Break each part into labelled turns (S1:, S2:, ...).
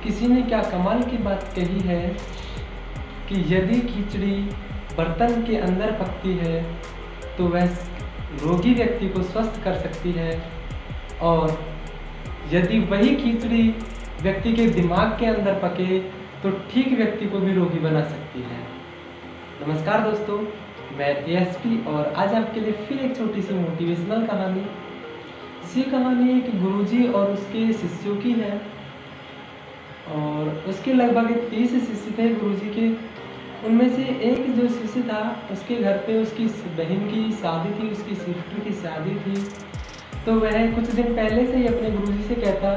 S1: किसी ने क्या कमाल की बात कही है कि यदि खिचड़ी बर्तन के अंदर पकती है तो वह रोगी व्यक्ति को स्वस्थ कर सकती है, और यदि वही खिचड़ी व्यक्ति के दिमाग के अंदर पके तो ठीक व्यक्ति को भी रोगी बना सकती है। नमस्कार दोस्तों, मैं एएसपी और आज आपके लिए फिर एक छोटी सी मोटिवेशनल कहानी। ये कहानी एक गुरुजी और उसके शिष्यों की है और उसके लगभग 30 शिष्य थे गुरुजी के। उनमें से एक जो शिष्य था उसके घर पे उसकी बहन की शादी थी, उसकी सिस्टर की शादी थी। तो वह कुछ दिन पहले से ही अपने गुरुजी से कहता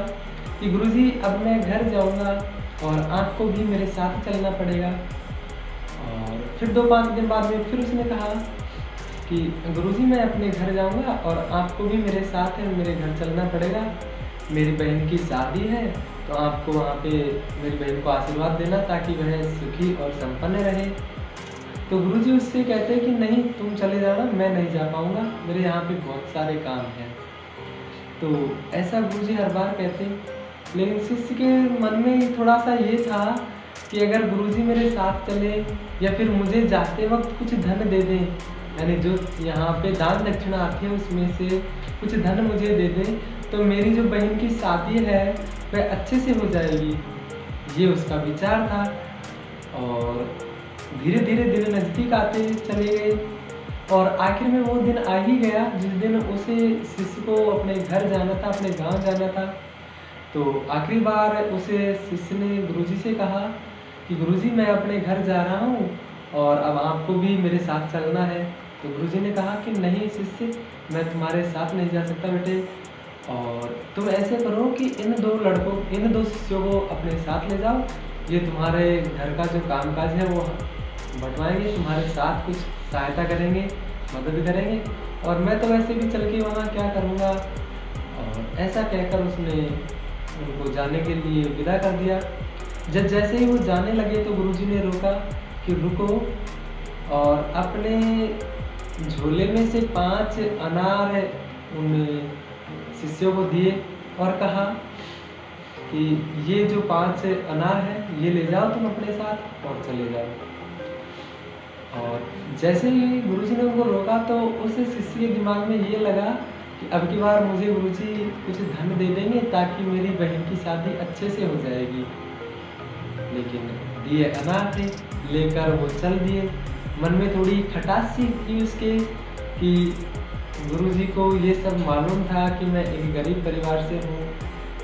S1: कि गुरुजी अब मैं घर जाऊंगा और आपको भी मेरे साथ चलना पड़ेगा। और फिर 2-5 दिन बाद में फिर उसने कहा कि गुरुजी मैं अपने घर जाऊंगा और आपको भी मेरे साथ है, मेरे घर चलना पड़ेगा, मेरी बहन की शादी है तो आपको वहाँ पे मेरी बहन को आशीर्वाद देना ताकि वह सुखी और संपन्न रहे। तो गुरुजी उससे कहते हैं कि नहीं, तुम चले जाना, मैं नहीं जा पाऊँगा, मेरे यहाँ पे बहुत सारे काम हैं। तो ऐसा गुरुजी हर बार कहते, लेकिन शिष्य के मन में थोड़ा सा ये था कि अगर गुरुजी मेरे साथ चले या फिर मुझे जाते वक्त कुछ धन दे दें, यानी जो यहाँ पे दान दक्षिणा आती है उसमें से कुछ धन मुझे दे दें तो मेरी जो बहन की शादी है वह अच्छे से हो जाएगी। ये उसका विचार था। और धीरे धीरे दिन नज़दीक आते चले गए और आखिर में वो दिन आ ही गया जिस दिन उसे शिष्य को अपने घर जाना था, अपने गांव जाना था। तो आखिरी बार उसे शिष्य ने गुरुजी से कहा कि गुरुजी मैं अपने घर जा रहा हूँ और अब आपको भी मेरे साथ चलना है। तो गुरुजी ने कहा कि नहीं शिष्य, मैं तुम्हारे साथ नहीं जा सकता बेटे, और तुम ऐसे करो कि इन दो शिष्यों को अपने साथ ले जाओ, ये तुम्हारे घर का जो कामकाज है वो बंटवाएंगे, तुम्हारे साथ कुछ सहायता करेंगे, मदद करेंगे, और मैं तो वैसे भी चल के वहाँ क्या करूँगा। और ऐसा कहकर उसने उनको जाने के लिए विदा कर दिया। जब जैसे ही वो जाने लगे तो गुरुजी ने रोका कि रुको, और अपने झोले में से 5 अनार उन शिष्यों को दिए और कहा कि ये जो 5 अनार है ये ले जाओ तुम अपने साथ और चले जाओ। और जैसे ही गुरुजी ने उनको रोका तो उस शिष्य के दिमाग में ये लगा कि अब की बार मुझे गुरुजी कुछ धन दे देंगे ताकि मेरी बहन की शादी अच्छे से हो जाएगी। लेकिन दिए अनार थे, लेकर वो चल दिए। मन में थोड़ी खटास सी थी उसके कि गुरुजी को ये सब मालूम था कि मैं एक गरीब परिवार से हूँ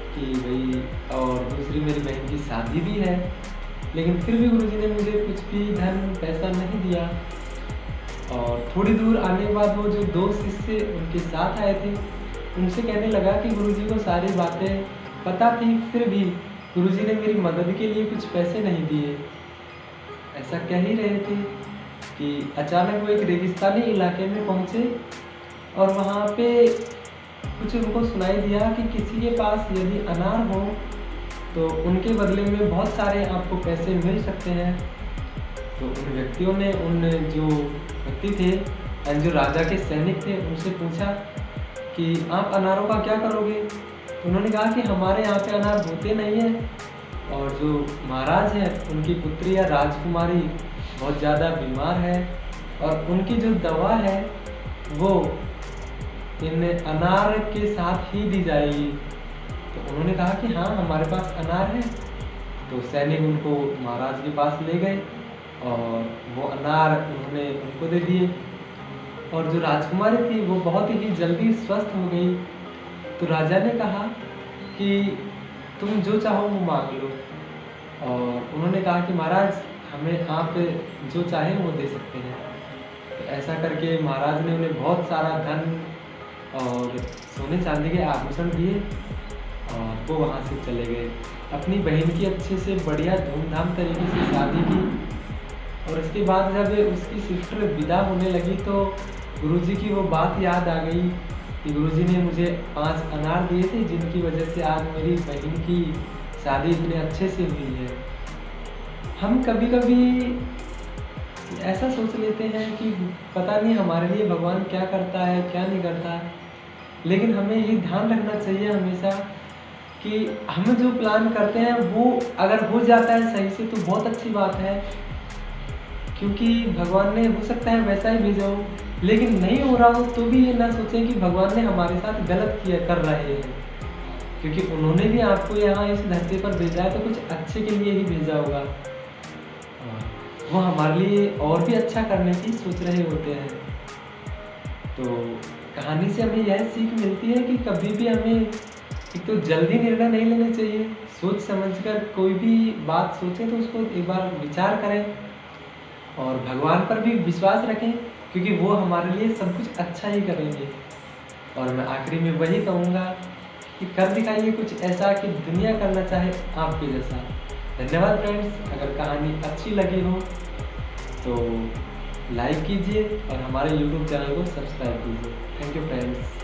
S1: कि भाई, और दूसरी मेरी बहन की शादी भी है, लेकिन फिर भी गुरुजी ने मुझे कुछ भी धन पैसा नहीं दिया। और थोड़ी दूर आने के बाद वो जो 2 शिष्य उनके साथ आए थे उनसे कहने लगा कि गुरुजी को सारी बातें पता थी, फिर भी गुरुजी ने मेरी मदद के लिए कुछ पैसे नहीं दिए। ऐसा कह ही रहे थे कि अचानक वो एक रेगिस्तानी इलाके में पहुँचे और वहाँ पे कुछ उनको सुनाई दिया कि किसी के पास यदि अनार हो तो उनके बदले में बहुत सारे आपको पैसे मिल सकते हैं। तो उन व्यक्तियों ने, उन जो व्यक्ति थे, जो राजा के सैनिक थे, उनसे पूछा कि आप अनारों का क्या करोगे। तो उन्होंने कहा कि हमारे यहाँ पे अनार होते नहीं हैं, और जो महाराज हैं उनकी पुत्री या राजकुमारी बहुत ज़्यादा बीमार है और उनकी जो दवा है वो इन अनार के साथ ही दी जाएगी। तो उन्होंने कहा कि हाँ हमारे पास अनार है। तो सैनिक उनको महाराज के पास ले गए और वो अनार उन्होंने उनको दे दिए, और जो राजकुमारी थी वो बहुत ही जल्दी स्वस्थ हो गई। तो राजा ने कहा कि तुम जो चाहो वो मांग लो, और उन्होंने कहा कि महाराज हमें आप जो चाहें वो दे सकते हैं। तो ऐसा करके महाराज ने उन्हें बहुत सारा धन और सोने चांदी के आभूषण दिए और वो वहाँ से चले गए। अपनी बहन की अच्छे से बढ़िया धूमधाम तरीके से शादी की, और इसके बाद जब उसकी सिस्टर विदा होने लगी तो गुरुजी की वो बात याद आ गई कि गुरुजी ने मुझे 5 अनार दिए थे जिनकी वजह से आज मेरी बहन की शादी इतने अच्छे से हुई है। हम कभी कभी ऐसा सोच लेते हैं कि पता नहीं हमारे लिए भगवान क्या करता है क्या नहीं करता, लेकिन हमें ये ध्यान रखना चाहिए हमेशा कि हम जो प्लान करते हैं वो अगर हो जाता है सही से तो बहुत अच्छी बात है, क्योंकि भगवान ने हो सकता है वैसा ही भेजा हो, लेकिन नहीं हो रहा हो तो भी ये ना सोचें कि भगवान ने हमारे साथ गलत किया कर रहे हैं, क्योंकि उन्होंने भी आपको यहाँ इस धरती पर भेजा है तो कुछ अच्छे के लिए ही भेजा होगा। वो हमारे लिए और भी अच्छा करने की सोच रहे होते हैं। तो कहानी से हमें यह सीख मिलती है कि कभी भी हमें एक तो जल्दी निर्णय नहीं लेने चाहिए, सोच समझकर कोई भी बात सोचें तो उसको एक बार विचार करें और भगवान पर भी विश्वास रखें, क्योंकि वो हमारे लिए सब कुछ अच्छा ही करेंगे। और मैं आखिरी में वही कहूँगा कि कर दिखाइए कुछ ऐसा कि दुनिया करना चाहे आपके जैसा। धन्यवाद फ्रेंड्स, अगर कहानी अच्छी लगी हो तो लाइक कीजिए और हमारे YouTube चैनल को सब्सक्राइब कीजिए। Thank you friends.